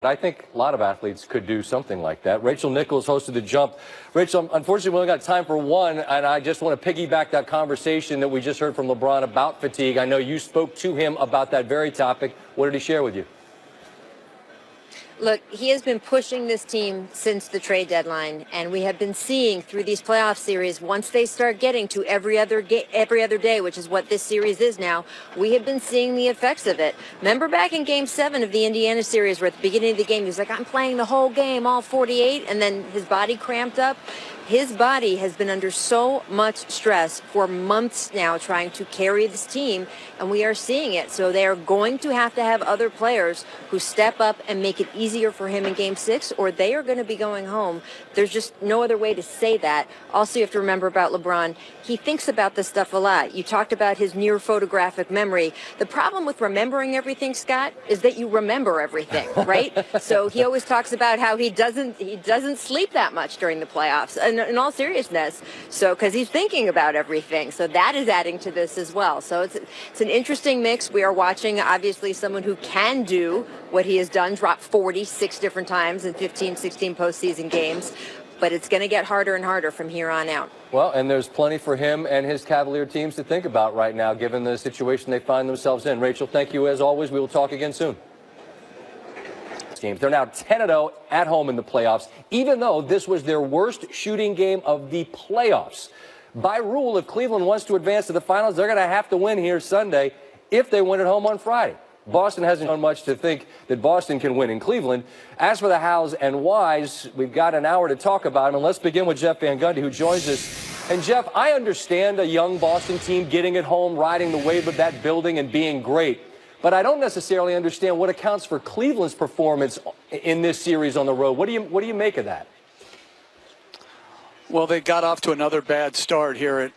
I think a lot of athletes could do something like that. Rachel Nichols hosted The Jump. Rachel, unfortunately, we only got time for one, and I just want to piggyback that conversation that we just heard from LeBron about fatigue. I know you spoke to him about that very topic. What did he share with you? Look, he has been pushing this team since the trade deadline, and we have been seeing through these playoff series, once they start getting to every other day, which is what this series is now, we have been seeing the effects of it. Remember back in Game 7 of the Indiana series, where at the beginning of the game, he was like, I'm playing the whole game, all 48, and then his body cramped up? His body has been under so much stress for months now trying to carry this team, and we are seeing it. So they are going to have other players who step up and make it easier for him in Game 6, or they are going to be going home. There's just no other way to say that. Also, you have to remember about LeBron. He thinks about this stuff a lot. You talked about his near photographic memory. The problem with remembering everything, Scott, is that you remember everything, right? So he always talks about how he doesn't sleep that much during the playoffs. In all seriousness, so because he's thinking about everything, so that is adding to this as well. So it's an interesting mix. We are watching obviously someone who can do what he has done, drop 46 different times in 15, 16 postseason games, but it's going to get harder and harder from here on out. Well, and there's plenty for him and his Cavalier teams to think about right now, given the situation they find themselves in. Rachel, thank you as always. We will talk again soon. Games. They're now 10-0 at home in the playoffs, even though this was their worst shooting game of the playoffs. By rule, if Cleveland wants to advance to the finals, they're going to have to win here Sunday if they win at home on Friday. Boston hasn't done much to think that Boston can win in Cleveland. As for the hows and whys, we've got an hour to talk about them, and let's begin with Jeff Van Gundy, who joins us. And, Jeff, I understand a young Boston team getting it home, riding the wave of that building and being great. But I don't necessarily understand what accounts for Cleveland's performance in this series on the road. What do you make of that? Well, they got off to another bad start here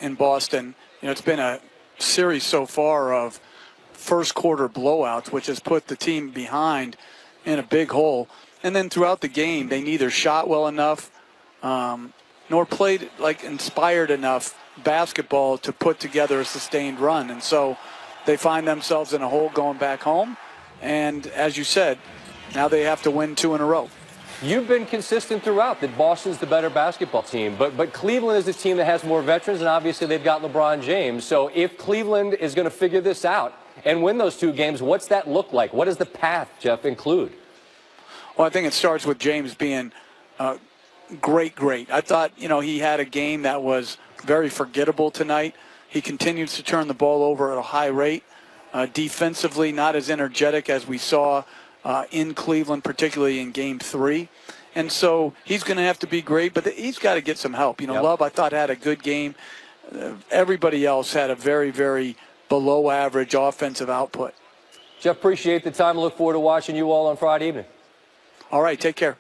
in Boston. You know, it's been a series so far of first quarter blowouts, which has put the team behind in a big hole. And then throughout the game, they neither shot well enough nor played like inspired enough basketball to put together a sustained run. And so they find themselves in a hole going back home. And as you said, now they have to win 2 in a row. You've been consistent throughout that Boston's the better basketball team. But Cleveland is a team that has more veterans, and obviously they've got LeBron James. So if Cleveland is going to figure this out and win those 2 games, what's that look like? What does the path, Jeff, include? Well, I think it starts with James being great. I thought, he had a game that was very forgettable tonight. He continues to turn the ball over at a high rate. Defensively, not as energetic as we saw in Cleveland, particularly in Game 3. And so he's going to have to be great, but he's got to get some help. Yep. Love, I thought, had a good game. Everybody else had a very, very below-average offensive output. Jeff, appreciate the time. Look forward to watching you all on Friday evening. All right, take care.